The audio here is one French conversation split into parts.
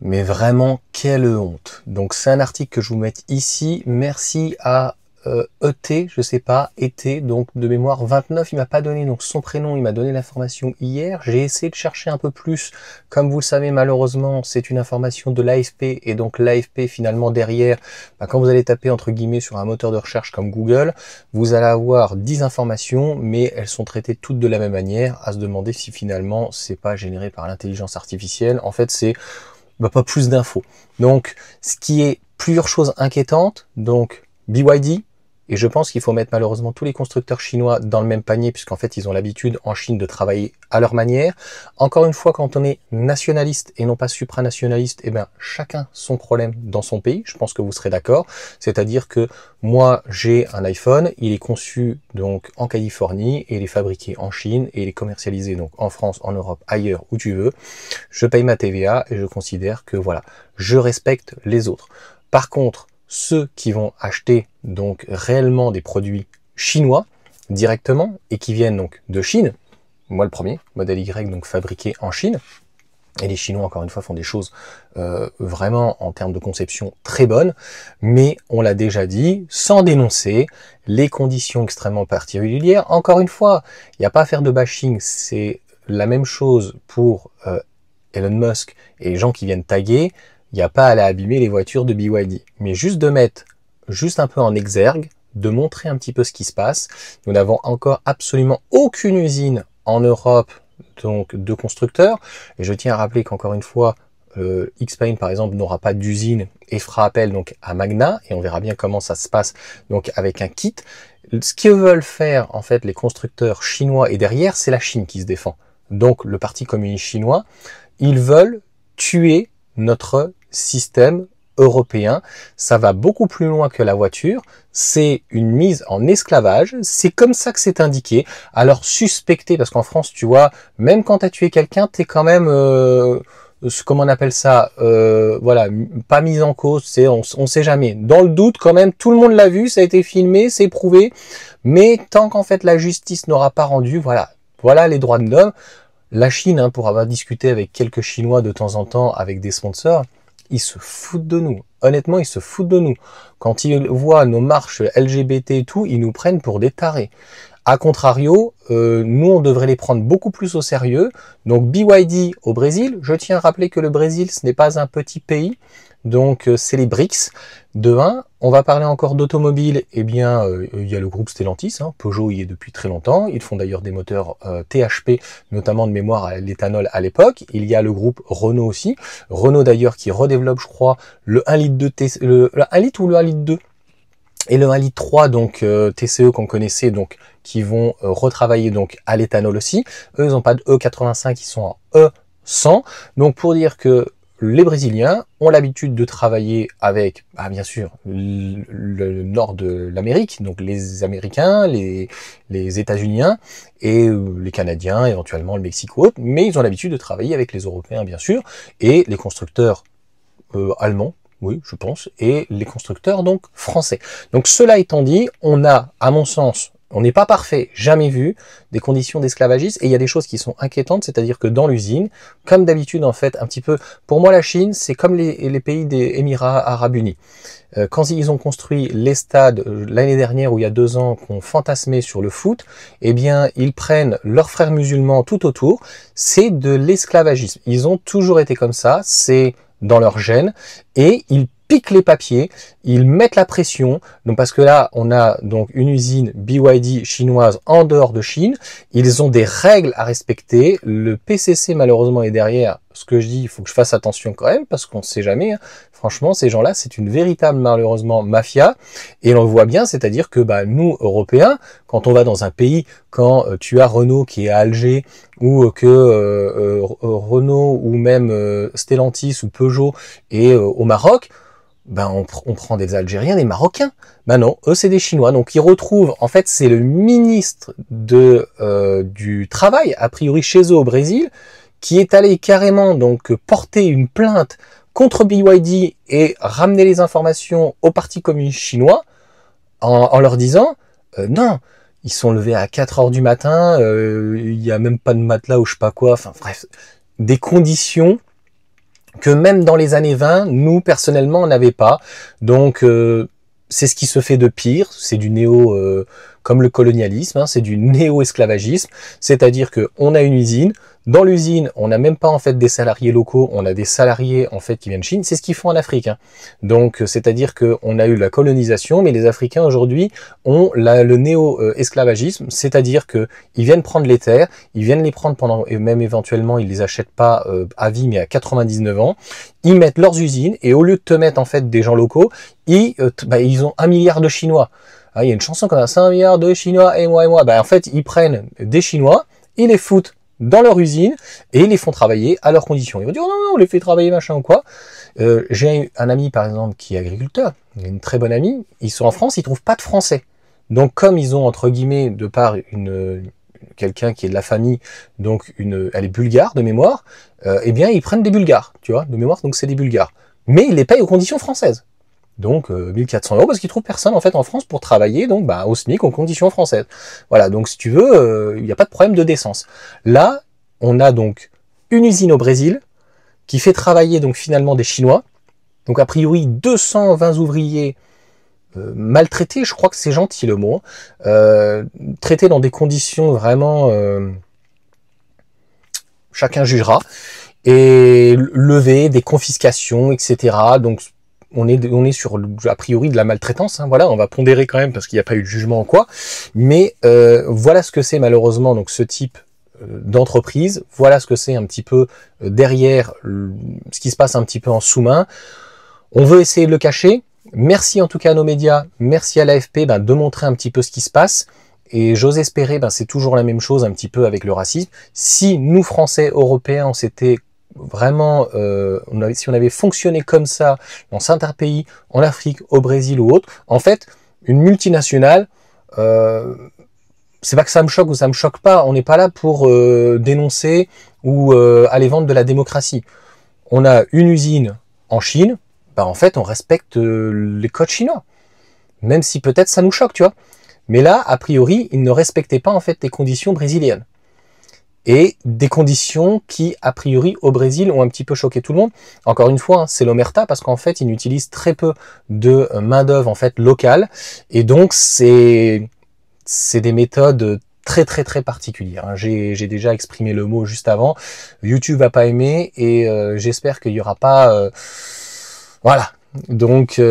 Mais vraiment, quelle honte. Donc c'est un article que je vous mets ici. Merci à ET, je sais pas, ET, donc de mémoire 29, il m'a pas donné donc son prénom, il m'a donné l'information hier. J'ai essayé de chercher un peu plus. Comme vous le savez, malheureusement, c'est une information de l'AFP, et donc l'AFP finalement derrière, quand vous allez taper entre guillemets sur un moteur de recherche comme Google, vous allez avoir 10 informations, mais elles sont traitées toutes de la même manière, à se demander si finalement c'est pas généré par l'intelligence artificielle. En fait, c'est pas plus d'infos. Donc, ce qui est plusieurs choses inquiétantes, donc BYD, et je pense qu'il faut mettre malheureusement tous les constructeurs chinois dans le même panier, puisqu'en fait, ils ont l'habitude en Chine de travailler à leur manière. Encore une fois, quand on est nationaliste et non pas supranationaliste, eh bien, chacun son problème dans son pays. Je pense que vous serez d'accord. C'est-à-dire que moi, j'ai un iPhone, il est conçu donc en Californie, et il est fabriqué en Chine, et il est commercialisé donc en France, en Europe, ailleurs, où tu veux. Je paye ma TVA et je considère que voilà, je respecte les autres. Par contre, ceux qui vont acheter donc réellement des produits chinois directement et qui viennent donc de Chine, moi le premier, modèle Y donc fabriqué en Chine, et les Chinois encore une fois font des choses vraiment en termes de conception très bonnes, mais on l'a déjà dit, sans dénoncer les conditions extrêmement particulières. Encore une fois, il n'y a pas à faire de bashing, c'est la même chose pour Elon Musk et les gens qui viennent taguer. Il n'y a pas à aller abîmer les voitures de BYD, mais juste de mettre juste un peu en exergue, de montrer un petit peu ce qui se passe. Nous n'avons encore absolument aucune usine en Europe donc de constructeurs, et je tiens à rappeler qu'encore une fois, Xpeng par exemple n'aura pas d'usine et fera appel donc à Magna, et on verra bien comment ça se passe donc avec un kit. Ce qu'ils veulent faire en fait les constructeurs chinois, et derrière c'est la Chine qui se défend, donc le parti communiste chinois, ils veulent tuer notre système européen. Ça va beaucoup plus loin que la voiture. C'est une mise en esclavage. C'est comme ça que c'est indiqué. Alors suspecté, parce qu'en France, tu vois, même quand tu as tué quelqu'un, t'es quand même, comment on appelle ça, voilà, pas mis en cause. C'est, on sait jamais. Dans le doute, quand même, tout le monde l'a vu, ça a été filmé, c'est prouvé. Mais tant qu'en fait la justice n'aura pas rendu, voilà les droits de l'homme. La Chine, pour avoir discuté avec quelques Chinois de temps en temps, avec des sponsors, ils se foutent de nous. Honnêtement, ils se foutent de nous. Quand ils voient nos marches LGBT et tout, ils nous prennent pour des tarés. A contrario, nous, on devrait les prendre beaucoup plus au sérieux. Donc BYD au Brésil, je tiens à rappeler que le Brésil, ce n'est pas un petit pays. Donc c'est les BRICS. De 1, on va parler encore d'automobile. Eh bien, il y a le groupe Stellantis, Peugeot y est depuis très longtemps. Ils font d'ailleurs des moteurs THP, notamment de mémoire à l'éthanol à l'époque. Il y a le groupe Renault aussi. Renault d'ailleurs qui redéveloppe, je crois, le 1 litre de le 1 litre ou le 1 litre 2 et le 1 litre 3 donc TCE qu'on connaissait, donc qui vont retravailler donc à l'éthanol aussi. Eux, ils n'ont pas de E85, ils sont en E100. Donc pour dire que les Brésiliens ont l'habitude de travailler avec, bien sûr, le nord de l'Amérique, donc les Américains, les États-Uniens et les Canadiens, éventuellement le Mexique ou autre, mais ils ont l'habitude de travailler avec les Européens, bien sûr, et les constructeurs allemands, oui, je pense, et les constructeurs donc français. Donc cela étant dit, on a, à mon sens, on n'est pas parfait, jamais vu, des conditions d'esclavagisme, et il y a des choses qui sont inquiétantes, c'est-à-dire que dans l'usine, comme d'habitude en fait, un petit peu, pour moi la Chine, c'est comme les pays des Émirats Arabes Unis. Quand ils ont construit les stades l'année dernière ou il y a 2 ans qu'on fantasmait sur le foot, eh bien ils prennent leurs frères musulmans tout autour, c'est de l'esclavagisme. Ils ont toujours été comme ça, c'est dans leur gène, et ils piquent les papiers, ils mettent la pression, donc parce que là on a donc une usine BYD chinoise en dehors de Chine, ils ont des règles à respecter, le PCC malheureusement est derrière, ce que je dis, il faut que je fasse attention quand même, parce qu'on ne sait jamais, franchement ces gens-là c'est une véritable malheureusement mafia, et on le voit bien, c'est-à-dire que nous Européens, quand on va dans un pays, quand tu as Renault qui est à Alger, ou que Renault ou même Stellantis ou Peugeot est au Maroc, on prend des Algériens, des Marocains. Non, eux c'est des Chinois. Donc ils retrouvent, en fait c'est le ministre du travail, a priori chez eux au Brésil, qui est allé carrément donc porter une plainte contre BYD et ramener les informations au Parti communiste chinois en leur disant non, ils sont levés à 4 heures du matin, il n'y a même pas de matelas ou je sais pas quoi, enfin bref, des conditions que même dans les années 20, nous, personnellement, on n'avait pas. Donc, c'est ce qui se fait de pire, c'est du comme le colonialisme, hein, c'est du néo-esclavagisme, c'est-à-dire qu'on a une usine, dans l'usine, on n'a même pas en fait des salariés locaux, on a des salariés en fait qui viennent de Chine, c'est ce qu'ils font en Afrique. Hein. Donc, c'est-à-dire qu'on a eu la colonisation, mais les Africains aujourd'hui ont le néo-esclavagisme, c'est-à-dire qu'ils viennent prendre les terres, ils viennent les prendre pendant, et même éventuellement, ils les achètent pas à vie, mais à 99 ans, ils mettent leurs usines, et au lieu de te mettre en fait des gens locaux, ils ont 1 milliard de Chinois. Ah, il y a une chanson comme ça, 5 milliards de Chinois et moi. En fait, ils prennent des Chinois, ils les foutent dans leur usine et ils les font travailler à leurs conditions. Ils vont dire, oh non, on les fait travailler machin ou quoi. J'ai un ami, par exemple, qui est agriculteur, une très bonne amie, ils sont en France, ils trouvent pas de Français. Donc, comme ils ont, entre guillemets, de part quelqu'un qui est de la famille, donc elle est bulgare de mémoire, eh bien, ils prennent des Bulgares, tu vois, de mémoire, donc c'est des Bulgares. Mais ils les payent aux conditions françaises. Donc 1400 € parce qu'ils trouvent personne en fait en France pour travailler donc au SMIC aux conditions françaises. Voilà, donc si tu veux, il n'y a pas de problème de décence. Là, on a donc une usine au Brésil qui fait travailler donc finalement des Chinois. Donc a priori 220 ouvriers maltraités, je crois que c'est gentil le mot, traités dans des conditions vraiment chacun jugera, et levés, des confiscations, etc. Donc on est sur a priori de la maltraitance, hein, voilà, on va pondérer quand même parce qu'il n'y a pas eu de jugement en quoi, mais voilà ce que c'est malheureusement donc ce type d'entreprise, voilà ce que c'est un petit peu derrière ce qui se passe un petit peu en sous-main. On veut essayer de le cacher. Merci en tout cas à nos médias, merci à l'AFP de montrer un petit peu ce qui se passe. Et j'ose espérer, c'est toujours la même chose un petit peu avec le racisme. Si nous, Français, Européens, on s'était vraiment, si on avait fonctionné comme ça dans certains pays, en Afrique, au Brésil ou autre, en fait, une multinationale, c'est pas que ça me choque ou ça me choque pas, on n'est pas là pour dénoncer ou aller vendre de la démocratie. On a une usine en Chine, en fait, on respecte les codes chinois. Même si peut-être ça nous choque, tu vois. Mais là, a priori, ils ne respectaient pas en fait les conditions brésiliennes. Et des conditions qui, a priori, au Brésil, ont un petit peu choqué tout le monde. Encore une fois, hein, c'est l'omerta parce qu'en fait, ils utilisent très peu de main-d'œuvre en fait locale. Et donc, c'est des méthodes très très très particulières. Hein. J'ai déjà exprimé le mot juste avant. YouTube va pas aimer et j'espère qu'il y aura pas... Voilà. Donc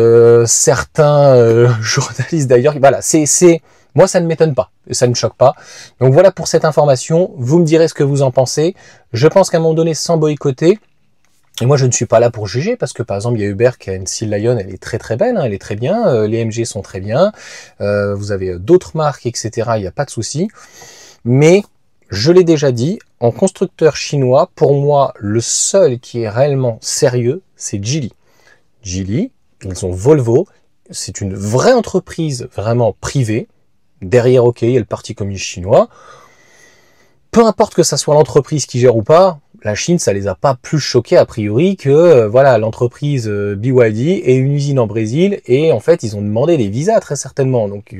certains journalistes d'ailleurs, voilà, moi ça ne m'étonne pas, ça ne me choque pas. Donc voilà pour cette information, vous me direz ce que vous en pensez. Je pense qu'à un moment donné, sans boycotter, et moi je ne suis pas là pour juger, parce que par exemple il y a Uber qui a une Seal Lion, elle est très très belle, hein, elle est très bien, les MG sont très bien, vous avez d'autres marques, etc., il n'y a pas de souci. Mais je l'ai déjà dit, en constructeur chinois, pour moi, le seul qui est réellement sérieux, c'est Geely. Geely, ils ont Volvo, c'est une vraie entreprise vraiment privée. Derrière, ok, il y a le parti communiste chinois. Peu importe que ça soit l'entreprise qui gère ou pas, la Chine, ça les a pas plus choqués a priori que voilà l'entreprise BYD et une usine en Brésil, et en fait ils ont demandé des visas très certainement, donc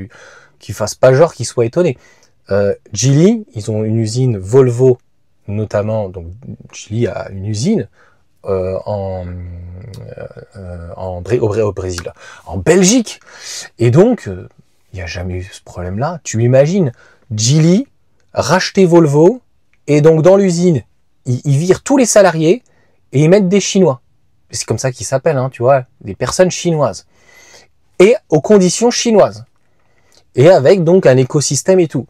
qu'ils fassent pas genre qu'ils soient étonnés. Geely, ils ont une usine Volvo notamment, donc Geely a une usine au Brésil, en Belgique. Et donc, il n'y a jamais eu ce problème-là. Tu imagines, Geely racheter Volvo, et donc dans l'usine, ils virent tous les salariés et ils mettent des Chinois. C'est comme ça qu'ils s'appellent, hein, tu vois, des personnes chinoises. Et aux conditions chinoises. Et avec donc un écosystème et tout.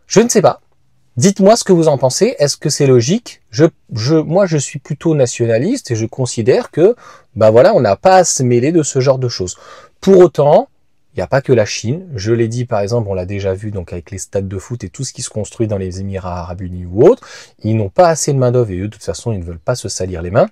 Je ne sais pas. Dites-moi ce que vous en pensez. Est-ce que c'est logique? Moi, je suis plutôt nationaliste et je considère que, voilà, on n'a pas à se mêler de ce genre de choses. Pour autant, il n'y a pas que la Chine. Je l'ai dit, par exemple, on l'a déjà vu donc avec les stades de foot et tout ce qui se construit dans les Émirats Arabes Unis ou autres. Ils n'ont pas assez de main-d'œuvre et eux, de toute façon, ils ne veulent pas se salir les mains.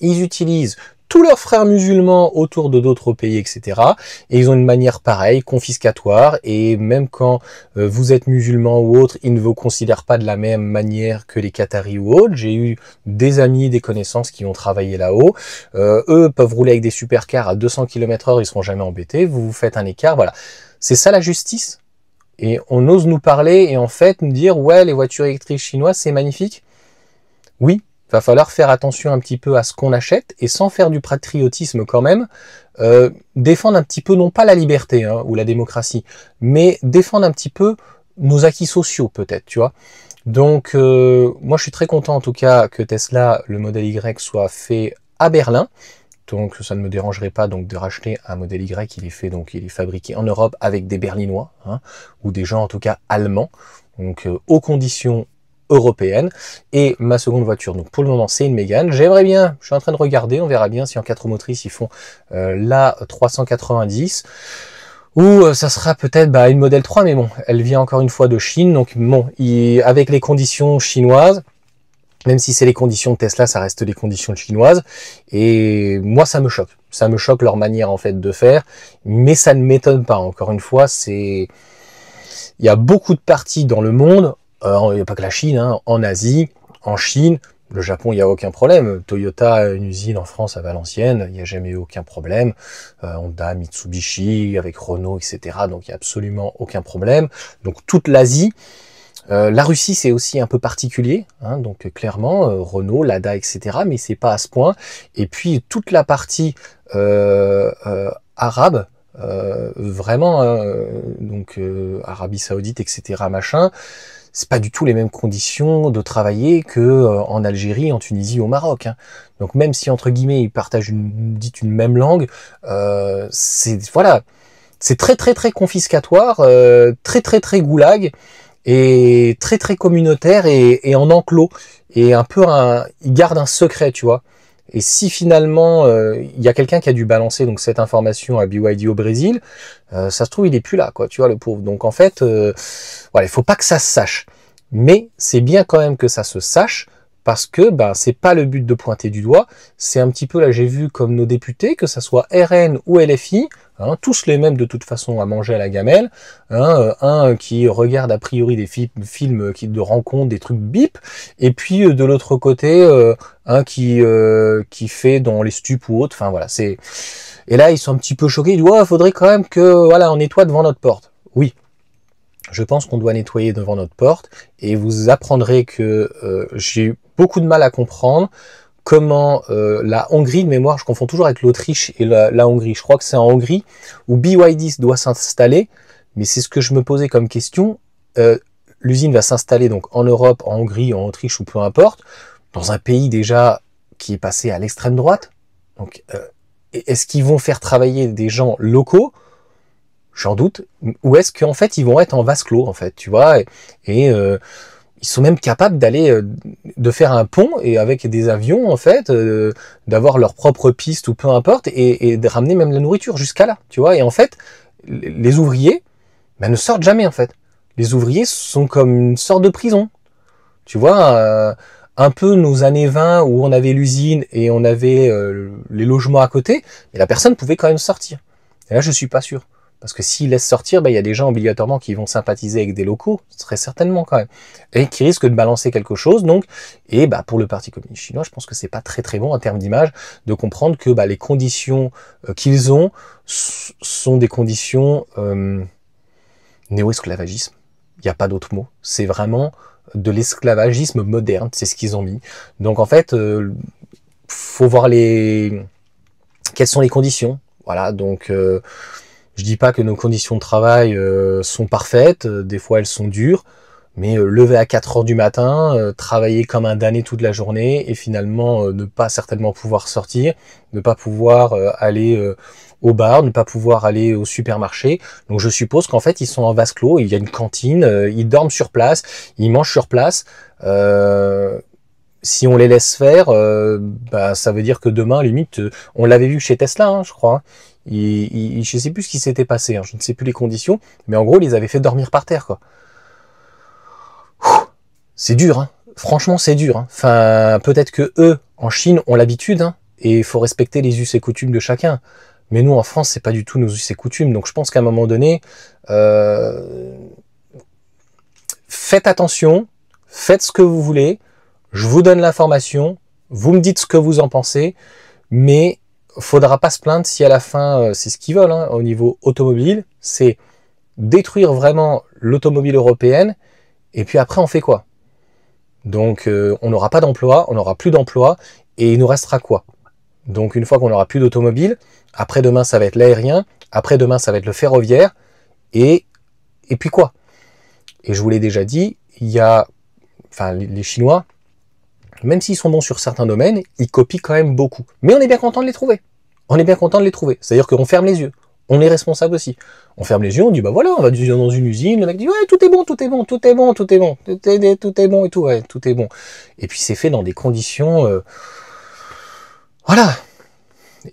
Ils utilisent tous leurs frères musulmans autour de d'autres pays, etc. Et ils ont une manière pareille, confiscatoire, et même quand vous êtes musulman ou autre, ils ne vous considèrent pas de la même manière que les Qataris ou autres. J'ai eu des amis, des connaissances qui ont travaillé là-haut. Eux peuvent rouler avec des supercars à 200 km/h, ils seront jamais embêtés. Vous vous faites un écart, voilà. C'est ça la justice. Et on ose nous parler et en fait nous dire, ouais, les voitures électriques chinoises, c'est magnifique. Oui, va falloir faire attention un petit peu à ce qu'on achète et sans faire du patriotisme quand même, défendre un petit peu, non pas la liberté hein, ou la démocratie, mais défendre un petit peu nos acquis sociaux peut-être, tu vois. Donc moi je suis très content en tout cas que Tesla, le modèle Y, soit fait à Berlin. Donc ça ne me dérangerait pas donc de racheter un modèle Y, il est fait, donc il est fabriqué en Europe avec des Berlinois, hein, ou des gens en tout cas allemands, donc aux conditions européenne. Et ma seconde voiture, donc pour le moment c'est une Mégane. J'aimerais bien, je suis en train de regarder, on verra bien si en 4 motrices ils font la 390 ou ça sera peut-être une Model 3, mais bon, elle vient encore une fois de Chine, donc bon, avec les conditions chinoises, même si c'est les conditions de Tesla, ça reste les conditions chinoises, et moi ça me choque leur manière en fait de faire, mais ça ne m'étonne pas, encore une fois, il y a beaucoup de parties dans le monde. Il n'y a pas que la Chine, hein, en Asie, en Chine, le Japon, il n'y a aucun problème. Toyota a une usine en France à Valenciennes, il n'y a jamais eu aucun problème. Honda, Mitsubishi, avec Renault, etc. Donc il n'y a absolument aucun problème. Donc toute l'Asie. La Russie, c'est aussi un peu particulier, hein, donc clairement, Renault, Lada, etc. Mais c'est pas à ce point. Et puis toute la partie arabe, vraiment, donc Arabie Saoudite, etc. machin. C'est pas du tout les mêmes conditions de travailler que en Algérie, en Tunisie, au Maroc. Hein. Donc même si entre guillemets ils partagent une même langue, c'est voilà, c'est très très très confiscatoire, très très très goulag et très très communautaire et en enclos et un peu ils gardent un secret, tu vois. Et si finalement il y a quelqu'un qui a dû balancer donc cette information à BYD au Brésil, ça se trouve il est plus là, quoi, tu vois, le pauvre. Donc en fait, voilà, il faut pas que ça se sache, mais c'est bien quand même que ça se sache parce que c'est pas le but de pointer du doigt. C'est un petit peu là, j'ai vu comme nos députés, que ça soit RN ou LFI, hein, tous les mêmes de toute façon à manger à la gamelle, hein, un qui regarde a priori des films de rencontres, des trucs bip, et puis de l'autre côté un qui fait dans les stupes ou autres. Enfin voilà, c'est, et là ils sont un petit peu choqués, ils disent ouais, faudrait quand même que voilà on nettoie devant notre porte. Oui. Je pense qu'on doit nettoyer devant notre porte et vous apprendrez que j'ai eu beaucoup de mal à comprendre comment la Hongrie, de mémoire, je confonds toujours avec l'Autriche et la Hongrie. Je crois que c'est en Hongrie où BYD doit s'installer, mais c'est ce que je me posais comme question. L'usine va s'installer donc en Europe, en Hongrie, en Autriche ou peu importe, dans un pays déjà qui est passé à l'extrême droite. Donc, est-ce qu'ils vont faire travailler des gens locaux ? J'en doute. Ou est-ce qu'en fait ils vont être en vase clos en fait, tu vois, et ils sont même capables d'aller de faire un pont et avec des avions en fait, d'avoir leur propre piste ou peu importe et de ramener même la nourriture jusqu'à là, tu vois. Et en fait, les ouvriers ne sortent jamais en fait. Les ouvriers sont comme une sorte de prison, tu vois. Un peu nos années 20 où on avait l'usine et on avait les logements à côté, et la personne pouvait quand même sortir. Et là, je suis pas sûr. Parce que s'ils laissent sortir, il y a des gens obligatoirement qui vont sympathiser avec des locaux, très certainement quand même, et qui risquent de balancer quelque chose. Donc, et pour le Parti communiste chinois, je pense que c'est pas très très bon en termes d'image de comprendre que les conditions qu'ils ont sont des conditions néo-esclavagisme. Il n'y a pas d'autre mot. C'est vraiment de l'esclavagisme moderne, c'est ce qu'ils ont mis. Donc en fait, faut voir quelles sont les conditions. Voilà, donc je dis pas que nos conditions de travail sont parfaites, des fois elles sont dures, mais lever à 4 heures du matin, travailler comme un damné toute la journée et finalement ne pas certainement pouvoir sortir, ne pas pouvoir aller au bar, ne pas pouvoir aller au supermarché. Donc je suppose qu'en fait ils sont en vase clos, il y a une cantine, ils dorment sur place, ils mangent sur place. Si on les laisse faire, ça veut dire que demain, limite, on l'avait vu chez Tesla, hein, je crois. Je sais plus ce qui s'était passé, hein, je ne sais plus les conditions, mais en gros, ils les avaient fait dormir par terre, quoi. C'est dur, hein. Franchement, c'est dur. Hein. Enfin, peut-être que eux, en Chine, ont l'habitude, hein, et il faut respecter les us et coutumes de chacun. Mais nous, en France, c'est pas du tout nos us et coutumes. Donc, je pense qu'à un moment donné, faites attention, faites ce que vous voulez. Je vous donne l'information, vous me dites ce que vous en pensez, mais faudra pas se plaindre si à la fin, c'est ce qu'ils veulent hein, au niveau automobile, c'est détruire vraiment l'automobile européenne, et puis après on fait quoi? Donc on n'aura pas d'emploi, on n'aura plus d'emploi, et il nous restera quoi? Donc une fois qu'on n'aura plus d'automobile, après-demain ça va être l'aérien, après-demain ça va être le ferroviaire, et puis quoi? Et je vous l'ai déjà dit, il y a, enfin les Chinois, même s'ils sont bons sur certains domaines, ils copient quand même beaucoup. Mais on est bien content de les trouver. On est bien content de les trouver. C'est-à-dire qu'on ferme les yeux. On est responsable aussi. On ferme les yeux, on dit bah voilà, on va dans une usine, le mec dit ouais, tout est bon, tout est bon, tout est bon, tout est bon, tout est bon et tout, ouais, tout est bon. Et puis c'est fait dans des conditions, voilà.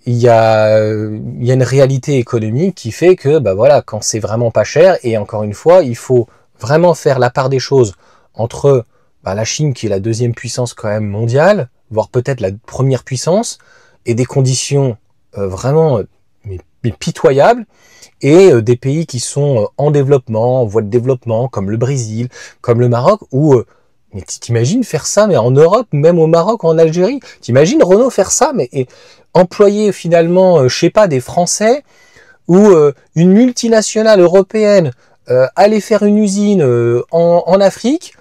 Il y a une réalité économique qui fait que bah voilà, quand c'est vraiment pas cher, et encore une fois, il faut vraiment faire la part des choses entre la Chine qui est la deuxième puissance quand même mondiale, voire peut-être la première puissance, et des conditions vraiment mais pitoyables, et des pays qui sont en développement, en voie de développement, comme le Brésil, comme le Maroc, où mais t'imagines faire ça, mais en Europe, même au Maroc, en Algérie, t'imagines Renault faire ça, mais employer finalement, je sais pas, des Français, ou une multinationale européenne aller faire une usine en Afrique,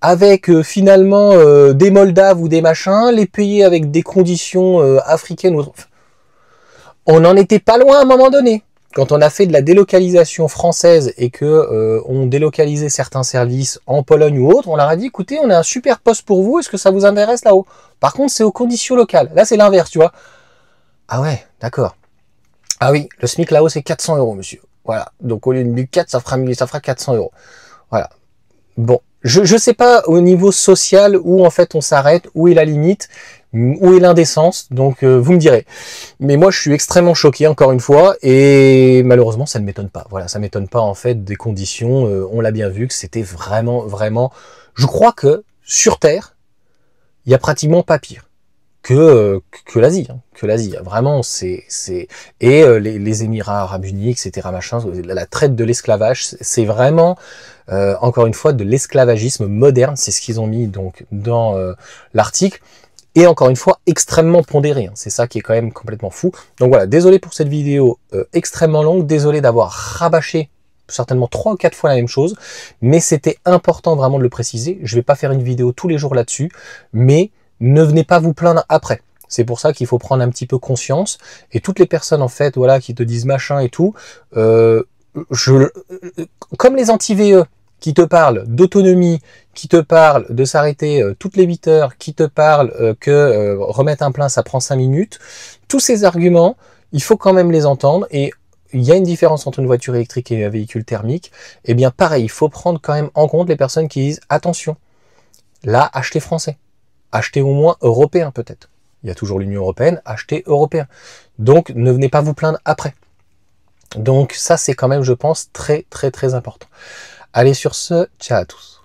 avec finalement des Moldaves ou des machins, les payer avec des conditions africaines. On n'en était pas loin à un moment donné. Quand on a fait de la délocalisation française et que on délocalisait certains services en Pologne ou autre, on leur a dit écoutez, on a un super poste pour vous, est-ce que ça vous intéresse là-haut? Par contre, c'est aux conditions locales. Là, c'est l'inverse, tu vois. Ah ouais, d'accord. Ah oui, le SMIC là-haut, c'est 400 €, monsieur. Voilà. Donc au lieu de 1004, ça fera 400 €. Voilà. Bon, je sais pas au niveau social où en fait on s'arrête, où est la limite, où est l'indécence, donc vous me direz. Mais moi je suis extrêmement choqué encore une fois, et malheureusement ça ne m'étonne pas. Voilà, ça m'étonne pas en fait des conditions, on l'a bien vu que c'était vraiment... Je crois que sur Terre, il y a pratiquement pas pire que l'Asie, hein, que l'Asie. Vraiment, c'est et les Émirats Arabes Unis, etc. Machin, la traite de l'esclavage, c'est vraiment encore une fois de l'esclavagisme moderne. C'est ce qu'ils ont mis donc dans l'article. Et encore une fois, extrêmement pondéré. Hein. C'est ça qui est quand même complètement fou. Donc voilà, désolé pour cette vidéo extrêmement longue. Désolé d'avoir rabâché certainement 3 ou 4 fois la même chose. Mais c'était important vraiment de le préciser. Je vais pas faire une vidéo tous les jours là-dessus. Mais ne venez pas vous plaindre après. C'est pour ça qu'il faut prendre un petit peu conscience. Et toutes les personnes en fait, voilà, qui te disent machin et tout, comme les anti-VE qui te parlent d'autonomie, qui te parlent de s'arrêter toutes les 8 heures, qui te parlent que remettre un plein ça prend 5 minutes, tous ces arguments, il faut quand même les entendre. Et il y a une différence entre une voiture électrique et un véhicule thermique. Et bien pareil, il faut prendre quand même en compte les personnes qui disent attention, là achetez français. Achetez au moins européen peut-être. Il y a toujours l'Union européenne, achetez européen. Donc ne venez pas vous plaindre après. Donc ça c'est quand même, je pense, très important. Allez sur ce, ciao à tous.